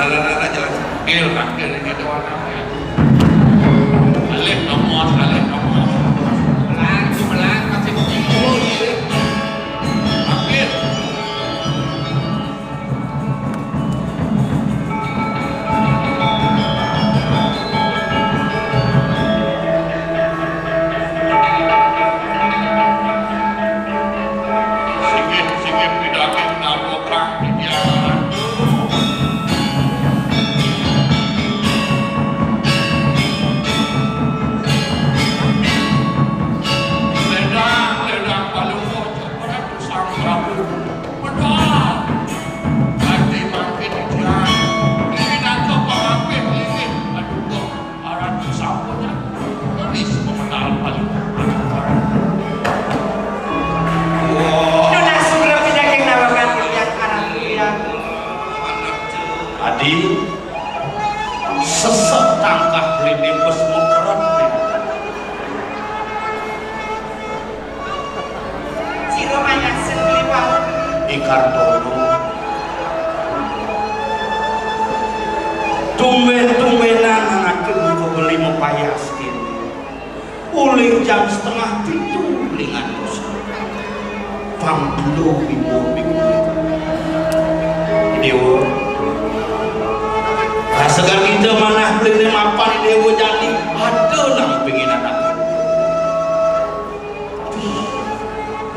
Rada jalan sakil ini ada warna alih nomor melang kasih kumpul gitu sakil sikit tidak kenapa perang dia sesek tangkah blinipes mengkeret Ciro mayasen beliwau Ikartono tumben-tumbenan anake buka beli mempayaskin uling jam 2:30 lingan dosa pambelo ibu dewa segar kita mana beli mapan dewa jadi ada nang pengen anak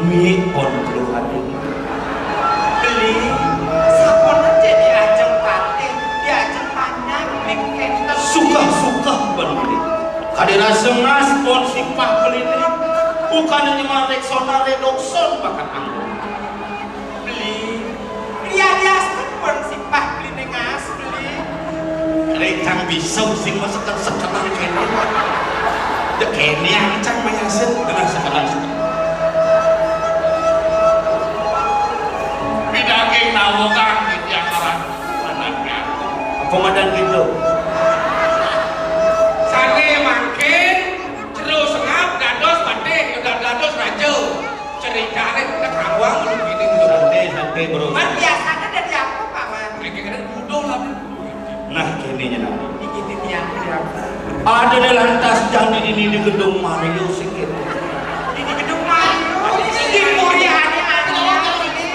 mi on perlu hati beli sapona jadi ajeng pate di ajeng panjang bikin suka beli kadera sengas pon sipah beli bukan hanya marek sonar redokson bakat anggur beli dia diaskan pon sipah beli nengas beli recang bisau sing masakan sekarang kene de kene yang cang mayasen dengan sekarang bidaging nawogang di akaran anaknya komandan gitu sane makin terus ngap dados badhe dados raja ceritane kita kawang lu gini santai bro man biasanya dari apa Pak Man? kira-kira bodoh lah nah kene nya nanti Ini yang berapa? ada di lantas jadi ini di gedung Mario sikit Ini gedung Mario di Puriane ini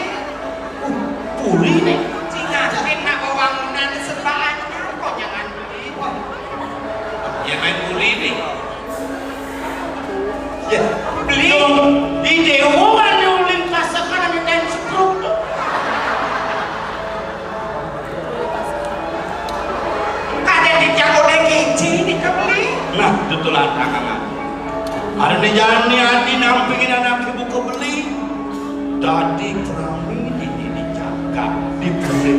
puri nih Cingakin nak bangunan sebaannya kok jangan beli ya main puri nih ya beli di dewa mana ulin pasakan ada dan sekruk ada di Jagodek Keci ini kebeli nah betulan tangan ada di jalan ni adi nampingin anak ibu kebeli tadi kerami ini dijaga di puri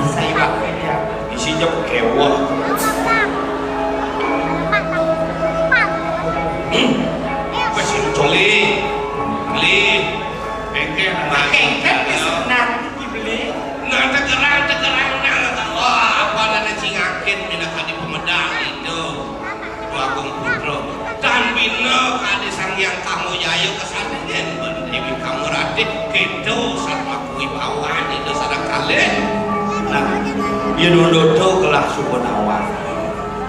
saya pakai dia isi jok kewa mesin coli beli bengkel kan kesenang dibeli nah tegerang wah apa ada cingakin mina kadi pemedang itu dua agung putro dan bina kadi sang yang kamu jayo kesana dan dewi kamu radik gitu sama kui bawan itu sadar kalian nah dia dodo kelah subuh awan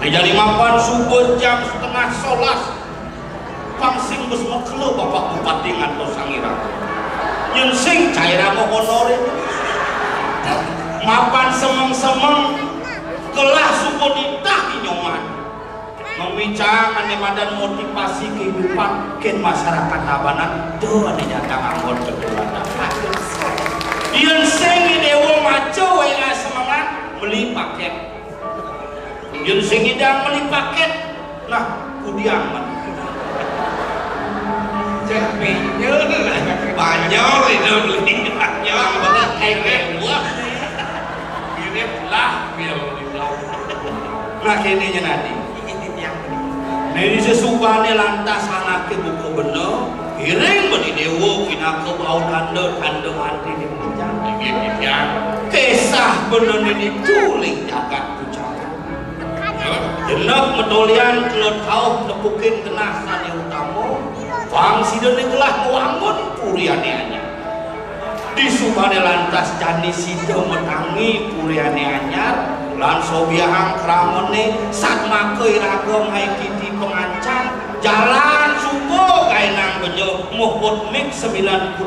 di jali mapan subuh jam 10:30 pangsing bus mekelo bapak bupati ngantos sangiran nyensing cairan honorin mapan semeng-semeng kelah subuh ditah inyoman membincang badan motivasi kehidupan ken masyarakat Tabanan tuh ada nyata anggon ketulan nyensing dewa maco wela semangat beli paket nyensing idang beli paket nah kudiaman banyak itu beli banyak banget kayak buah mirip lah biar nah kini nya nanti ini yang beli ini sesubane lantas anaknya buku bener hiring beri dewa kina ke bau tanda hati di puncak kisah bener ini tuling jagat puncak jenak medolian kelut kau nepukin kena sani utama Bang sidone kelah wangun purianeanya di subane lantas jani sido menangi puriane anyar lan sobiahang kramone sat makeuy ragam haikiti pengancam jalan subuh kainang benyo muhut mik 99%.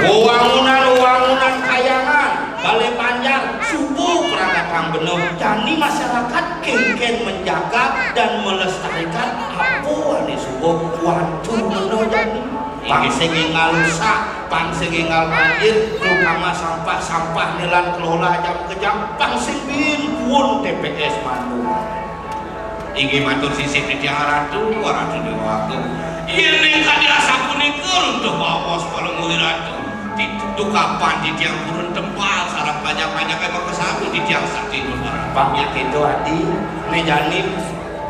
Wangunan kayangan balai panjang subuh perangkatang benuh jani masyarakat kengken menjaga dan melestarikan apuane subuh waktu benuh jani pangsing ngalusa pangsing ngal banjir terutama sampah-sampah nilan kelola jam ke jam pangsing pun TPS Bandung ingin matur sisip di tiang ratu di waktu ini kan dirasa kunikul untuk bawas kalau mulai ratu itu kapan di tiang turun tempal sarang banyak-banyak emang kesabu di tiang sakti itu bangnya itu hati nejani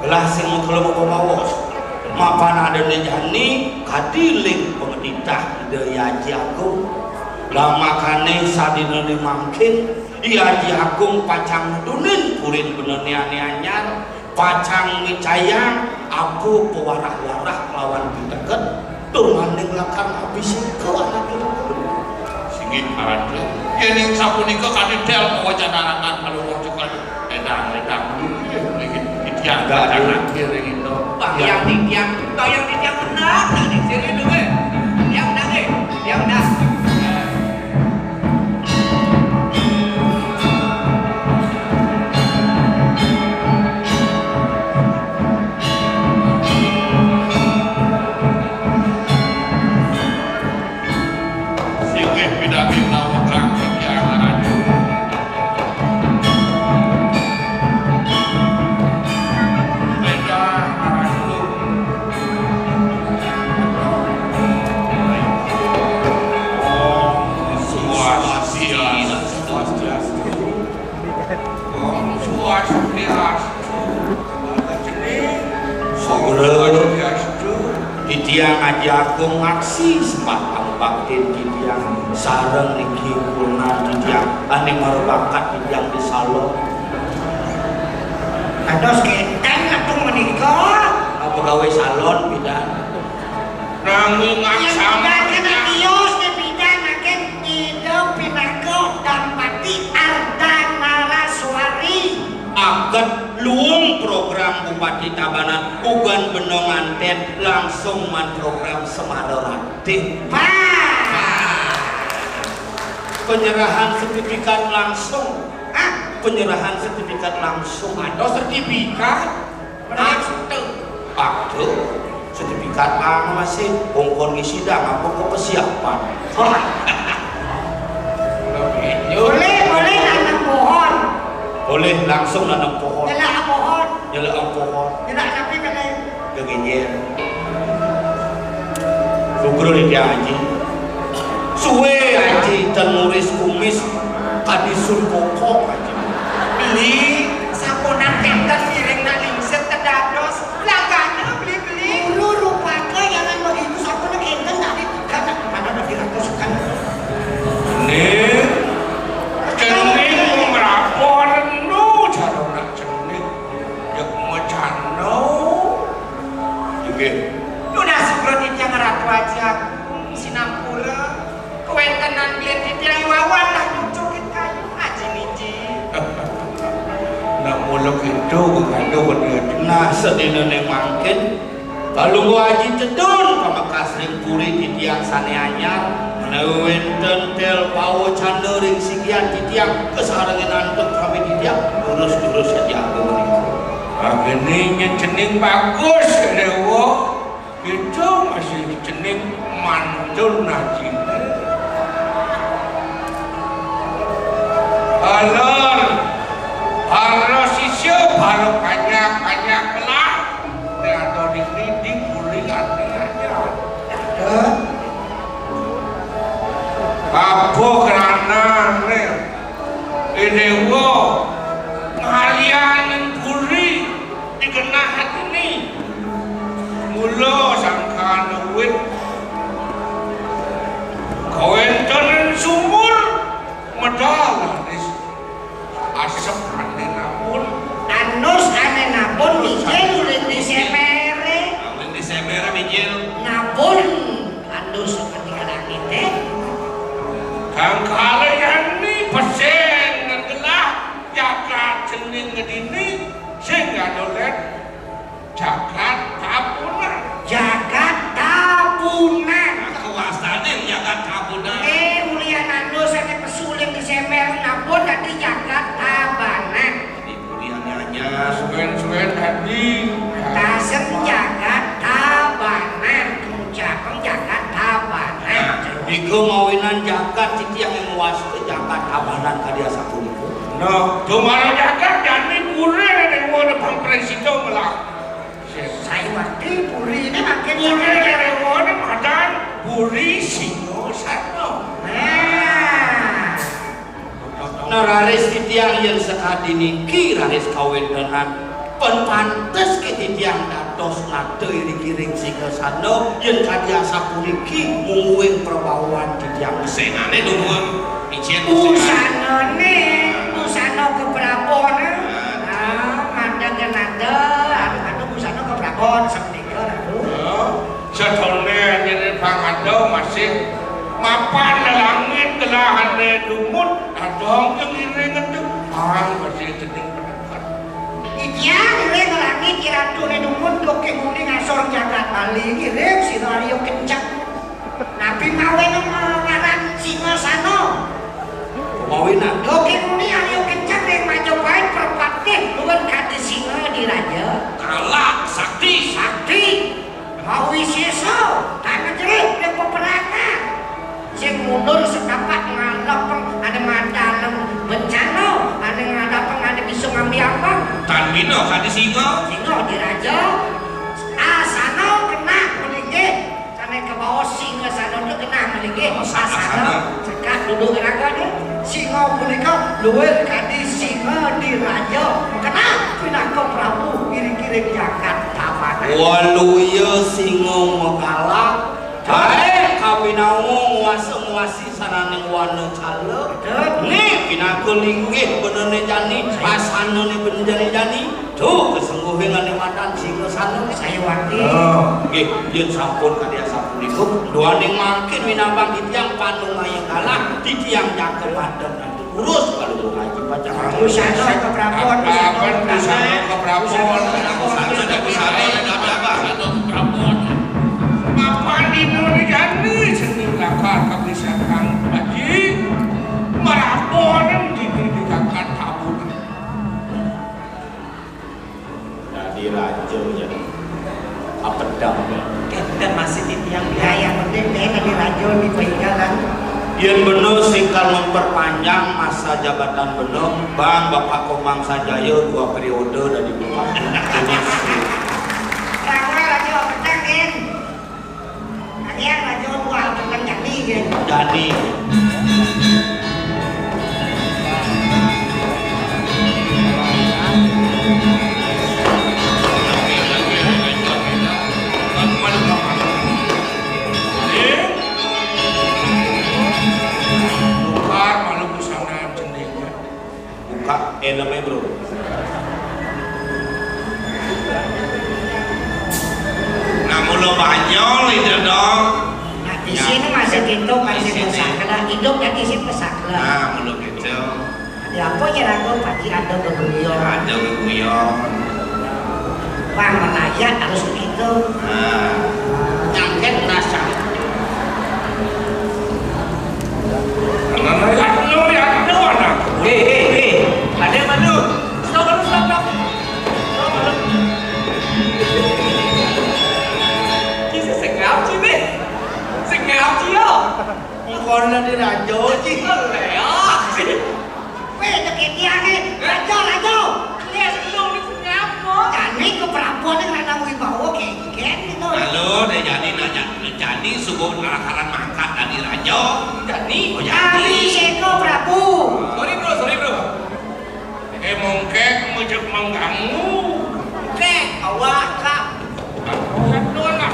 belah sing kalau mau bawas mapan ada nejani kadiling pemerintah ide Haji Agung lama kane sadina dimangkin Haji Agung pacang dunin purin benernya anyar pacang micayang aku pewarah-warah lawan deket turmaning lakan habis ke anak itu singit ada ini sapunika kadidel pewacanakan kalau wong cekal ledang-ledang yang enggak ada kiri itu yang di tiang benar tak di sini dulu yang benar di tiang Haji Agung aksi sempat baktin di tiang sareng niki kulna di tiang ane marbakat di tiang di salon kados kenteng atuh menikah pegawai salon bidan nanging aksama kena kios ke bidan makin hidup pinago dan pati arda naraswari aget luung program Bupati Tabanan ugan benonganten langsung man program Semarorati penyerahan sertifikat langsung penyerahan sertifikat langsung ada sertifikat ada sertifikat masih bongkon sidang apa ke persiapan boleh nanam pohon boleh langsung nanam pohon nyelak pohon tapi kalian kegenjer syukur di Haji suwe Haji dan nuris kumis kadisun kokok Haji beli saponan kenten piring nalingset kedados langkahnya beli lu rupanya jangan begitu saponan kenten tadi kata pada udah diratusan nih cening merapor nu carona cening jak macano juga udah seperti yang ratu aja sinampura kewentenan biar ditiang wawan lah nyucukin kayu aja niji nak muluk itu bukan bener nah sedina mangkin kalau gua Haji Cedun pamakas ring puri di tiang sane anyar menewenten tel pawo candering sigian di tiang kesarengan antuk kami di tiang lurus-lurus Haji Agung ini cening bagus dewo itu masih cening mantul Haji alor harus isu baru banyak kelak atau di kuling artinya apa kerana ini wo ngalian puri dikenal hati ini mula sangkaan duit kawentan sumur medal asap ane namun anus Kang kalian nih pesen ngegelah jagat cening ngedini sing ngadolet jagat tabunan. Jagat tabunan. Kewastane jagat tabunan. Mulia nando sampai pesuling di semer nabon tadi jagat tabanan. Di mulianya hanya suwen-suwen tadi. Tasem jagat tabanan. Kemucapeng jagat tabanan. Iku mawinan jagat titiang yang muas ke jagat tabanan kadia sakuliku. No, cuma jagat jani pure yang mau depan presiden melah. Saya waktu puri ini makin Pure yang mau depan puri singo sano. Nah raris titiang yang sekadi niki raris kawin dengan pantes ke titiang dados nate iri-iring singa sano yang kadia sapuniki mungguing perbauan titiang Senane nungguan icin Usanane, usano keberapon. Manda genada, aduh usano keberapon semenika aduh. Setone jadi pangado masih mapan langit gelahane dumut adong yang iringan tuh masih tening pendekat. Idiang iring langit iratu ne dumut doke muni ngasor jagat bali iring sinario kencang. Nabi mawe ngaran singa sano. mawinan Doke muni ayo kencang rek Majapahit perpatih luwih kadi singa di raja. Kalak sakti Sakti mau wiseso tanah jerih rek peperangan. Sing mundur setapak ngadapeng ada madalem bencana, ada ngadapeng ada bisa ngambil apa? tanbino kadi singo Singa di raja. Asano kena melinggih. Sana ke bawah singa sana tu kena melinggih. Asano cekat duduk raga ni. Singa punika luwih kadi singa di raja. Kena pindah ke Prabu kiring-kiring jagat tabanan. waluya singo mekala kawinawo nguasa-nguasi saraning wana cala nih pinaku linggih benene jani pasanane benjani jani tuh kesengguhingane matan singa sana Saya wakil. nggih yen sampun kadya sapunika duaning mangkin minabang titiang panung aya kalah titiang jaga padang nanti urus kalau ngaji baca Usano ke Prabon. kapan busana ke Prabon mapan dino di jani sening lakar kebisakan haji marapon di jagat tabunan. jadi raja jadi apa damai Kita masih di tiang biaya penting deh di raja di peninggalan. yen bener singkal memperpanjang masa jabatan bener Bang Bapak Komang Sajaya 2 periode dari Bupati Bahwa raja petang kan. Kalian raja dua petang jadi kan. jadi buka namanya bro Nah mula banyol itu dong. Nah di sini masih gitu masih pesakla hidup jadi si pesakla. Nah mula gitu. Ya apa ya ragu pasti ada keguyon. Ada guyon. Bang menayat harus begitu. Nah nyangket nasa karena lu yang ada anak. Ada mana? Stop. Kisah segap sih nih. Segap sih ya. kon là đi ra chỗ chứ Weh, deket dia nih. Raja. Lihat lu ni ngapa? Jadi ke Prabon yang ada wibawa kayak gitu. Halo, deh jadi subuh nalakaran mangkat dari raja. Jadi, oh Jadi Seko Prabu. Sorry bro. Mungkin mujud mengganggu. Kek, awak kak. Satu lah.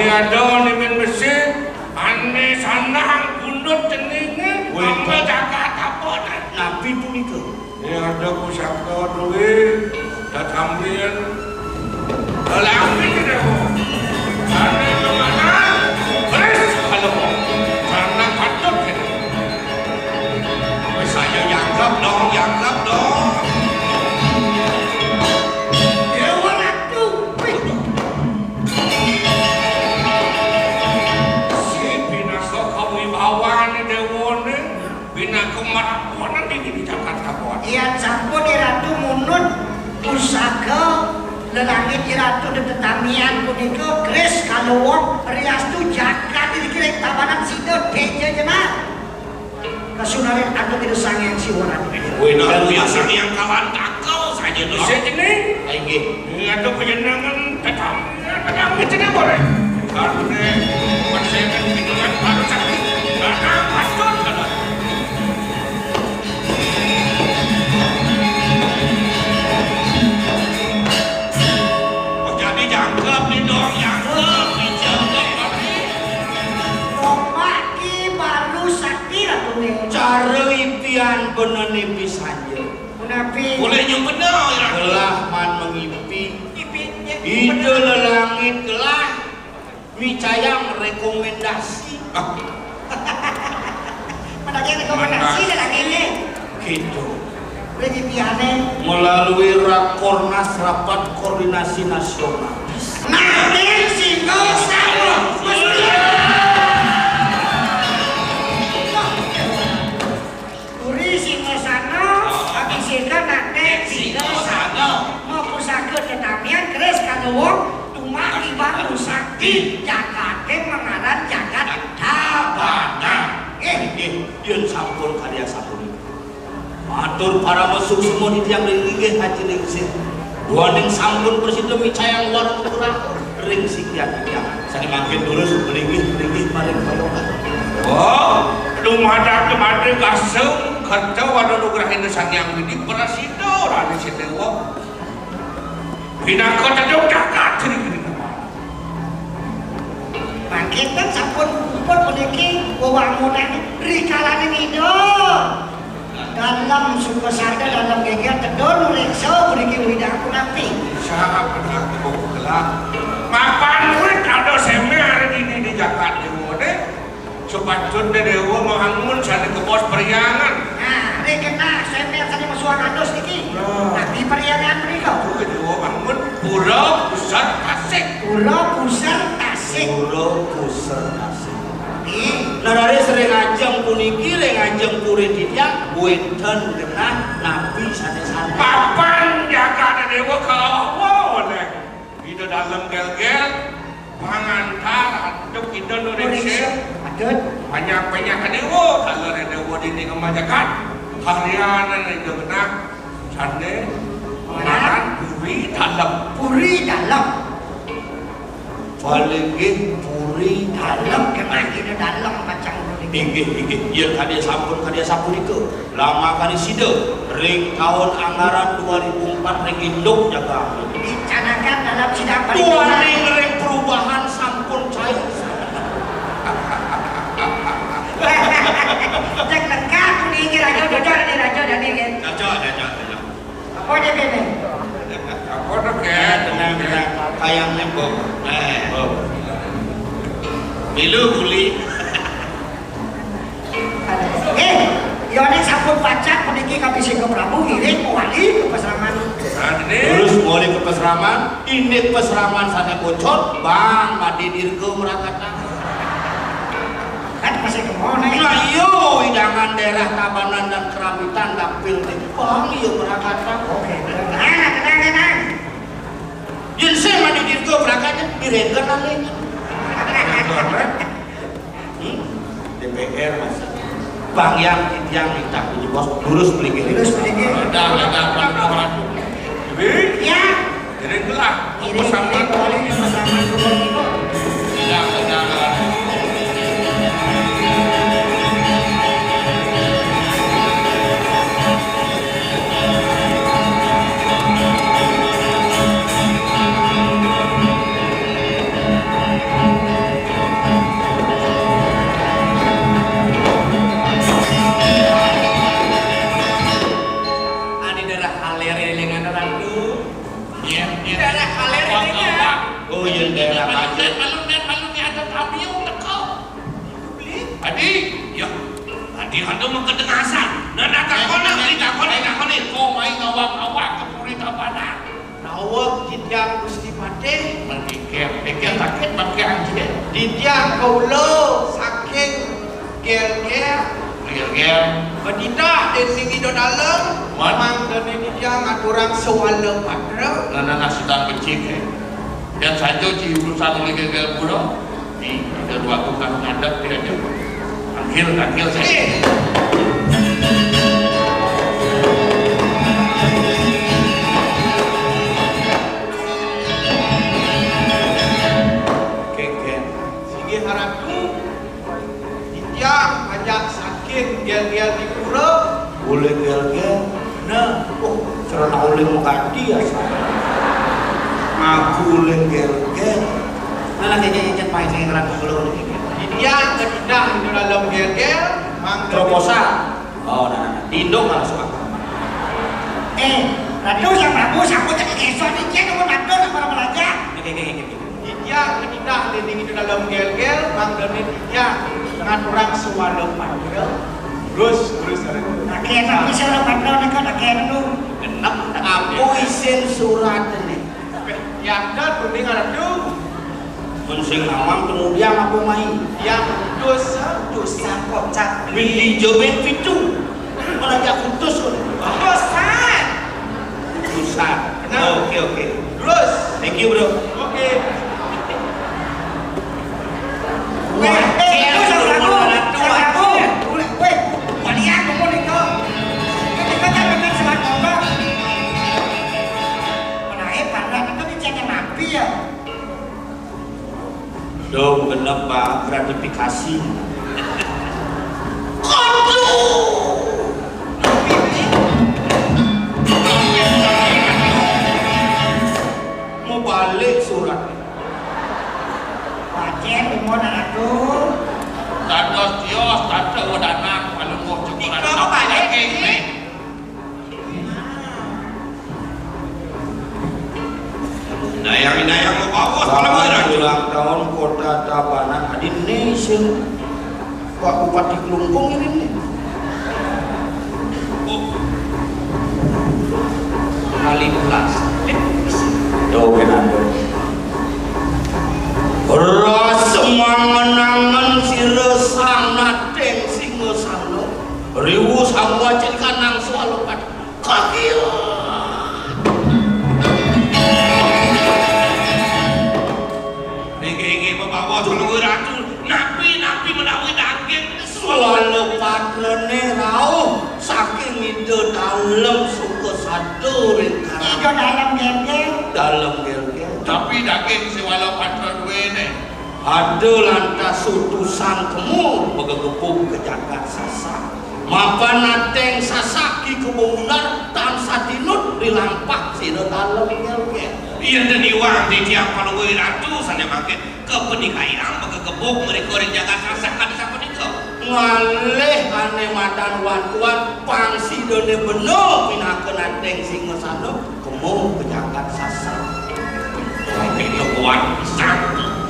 ada nimin mesin, ane sanang bundut ceningnya, sampai jaga taponan. Nabi punika. Ini ada pusaka duit, dan ambil. Kalau ambil tidak mau. Ane kemana? Beres kalau mau. Karena patut kita. Saya yanggap dong. Dewa Ratu. Si binasa kawibawan dewa ni, binasa maraponan di Jakarta buat. Iya campur di Ratu munut pusaka lelangit di Ratu de tetamian punika Kris kalawong rias tu jagat di kirek tabanan sidot keja jenah. Kasunarin atau tidak sangen si orang. Wih, nak yang sini yang kawan takau saja tu. Saya jenis. Aige. Ini ada penyenangan tetap jenis boleh. Karena persemen hitungan baru sakit. Karena patut kan. Oh jadi jangkep ni dong, jangkep. Maki baru sakti Ratu ni. Cara impian beneni pisaja. Menapi. Boleh yang benar ya. Gelah man mengimpi. Ide lelangit gelah. Micayang rekomendasi. Menagi rekomendasi lagi ni. Gitu. Lagi piane. Melalui Rakornas Rapat Koordinasi Nasional. Nah, ini singo sama. Uri singo sana, habis itu nanti singo sana. Mau pusaka tetamian Kris kalawong, tumaki baru sakti, jagat mengaran jagat tabanan. Yun sampun karya sampun. Matur para mesuk semua di tiang ringgih haji ringsit. Duaning sampun presiden micayang warung kurang ring sikian tiang. Saya makin terus ringgih maring bayokan. Oh, lumada kasem kerja wadah nugrah Indonesia yang ini berasido rani si dewa. Pinangkot ada jagat ini. Bangkit kan sampun kumpul meniki wewangunan rikalan ini do. Dalam suku sada dalam geger tedon reksa meniki widah aku napi. Siapa pernah kebuku gelap? Mapan murid ada semer di Jakarta dewa deh. Sepatut dewa menghangun sana ke pos periangan. Nah, rekena semer sana masuan ados niki. Nabi periangan mereka. Itu dewa bangun Pulau Pusat Tasik. Pulau Pusat Tasik. Pulau Pusat Tasik. Narare sering ajeng puniki, sering ajeng puri tiang, wenten genah nabi sana. Papan jaga dewa kawan deh. Itu dalam gel-gel pangantar aduk itu Indonesia. Adut. Banyak dewa kalau ada dewa di kemajakan harian itu genah sana pengaran puri dalam. Puri dalam. Palingi puri Dalam kena kita dalam macam ini. Inggih, ieu kadya sampun itu. Lama kali sida ring tahun anggaran 2004 ring induk jaga. Dicanakan dalam sidang Tuaning ring perubahan sampun cair. Cek lengkap kuning raja dodol di raja dan ini. Cocok. Apa dia bebe? Apa tu kan? Tenang. Kayang nembok. Milu kuli. Yone sampun pacak meniki kabisi ke Prabu ngiring wali ke peseraman. Terus mulai ke peseraman, ini peseraman sana bocor, Bang Madi Dirgo merakata. Kan masih ke mana? Nah iyo, hidangan daerah Tabanan dan Keramitan dapil teh Bang iyo merakata. Oke, tenang. Yen saya Madi Dirgo merakatnya diregen lagi. DPR masih. Bang yang minta punya bos lurus beli Lurus beli. Ada. Ya. Jadi itulah Ngiring wali ke peseraman Purwokerto. Tidak. Ihanto mah kedengasan. Nah, takona kok main ngawak-ngawak ke purita pada. Nawak tidak Gusti Pate. Pikir sakit pakai anjir. Didiak kaulo saking gel-gel. Badita dan tinggi do dalam. Memang dan didiak ngaturang sewala patra. Nana sedang becik. Dan saja ci urusan legel pura. Nih, ada dua bukan ngadap dia aja. Akhir saya. Sige harapku didiak ajak saking gel-gel di pura. Boleh gel-gel. Nah, Cerana oleh mengganti ya saya. Aku boleh gel-gel. nah kayaknya nyet main saya ngeraku dulu nih. Didiak ketidak di dalam gel-gel. Mang Proposal. Oh, nah. Dindo malah suka. Ratu yang Prabu sapu jadi kesot ini dia nomor ratu nama raja. Gini. Didiak ketidak di dalam gel-gel. Mang dari didiak ngaturang sewala panggil. Terus ada. Nakaya tapi saya patron ni kan nakaya nu. Genep. Aku isin surat ini. Yang dah kuning ratu. Mensing awam kemudian aku main. Yang dosa kocak. Beli jobet pitu. Melajak kutus. Bosan. Susah. Kenapa? Oke. Terus. Thank you, bro. Oke. Dong, genep Pak, gratifikasi. Mau balik surat. Wajen mau nak tu. Tados tios, tata wadanak, paling mau cukuran. Ikaw balik ini. Dayang mau bawa kalau Selamat mau ulang tahun Kota Tabanan Indonesia. Pak Bupati Kelungkung ini nih. Kali belas. Doa nanti. Rasa manganangan si resang nateng singo sano. Riwu sama cek kanang soal kat kaki. Gigi bawa kalau ratu, napi menawi daging Soal patrone rau saking itu dalam suku satu ringkang Ijo dalam gel-gel. dalam gel-gel. tapi daging sewala patron wene. Ada lantas utusan temu megegepuk ke jagat sasak. Mapa nateng sasaki kebangunan tan satinut dilampak sino dalam gel-gel. Iya dan iwang di tiap kalau ratu sana makin ke penikahan megegepuk mereka jaga sasakan siapa nikah. Ngalih ane madan wan-wan pangsi done beno pinakeun nateng singa sano kemu ke jagat sasak. Itu kuat pisang.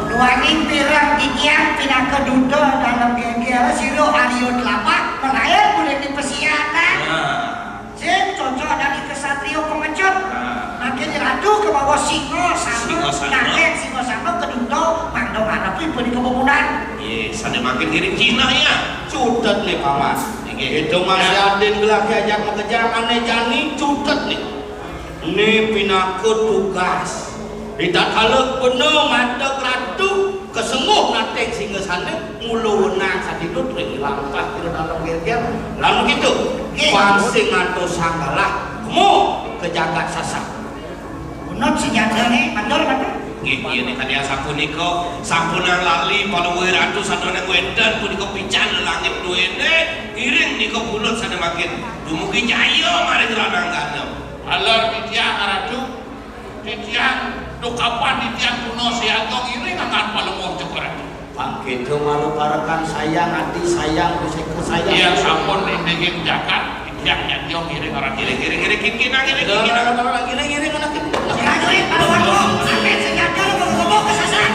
Nuaning pirang didiam pindah ke duda dalam gel-gel. Siro Aryo 8 melayar boleh di pesiatan. Sing cocok dari kesatrio pengecut. Makin ratu ke bawah singo sama. Nakek singo sama ke duda. Mandong hadapi beri kebangunan. Iya, sana makin kirim Cina ya. Cutet nih paman. Itu masih aden gelah diajak mengejar aneh jani cutet nih. Ini pinakut tugas. Tidak kalau penuh mata ratu kesenguh nateng singa sana mulu wenang sadidut ring lampah di dalam gel-gel. Lalu gitu, pangsing atau sanggalah kamu ke jagat sasak. Unut senjata ni mandor mandor. Iya nih kan ya sapuniko sapunang lali kalau ratu sadona wedan puniko pican langit duene iring niko bulut sana makin dumugi jaya mari gelanang ganam. Alor titiang ratu titiang dukapan titiang kuno siagong iring akan palungong cokoran. Bangkit malu parakan sayang hati sayang bisa ke sayang. Iya sampun indegin jakat titiang nyanyong iring orang iring kinkinang Lagi anak itu. Rajurit paluan ko. Amin senjata lo bawa ke sasak.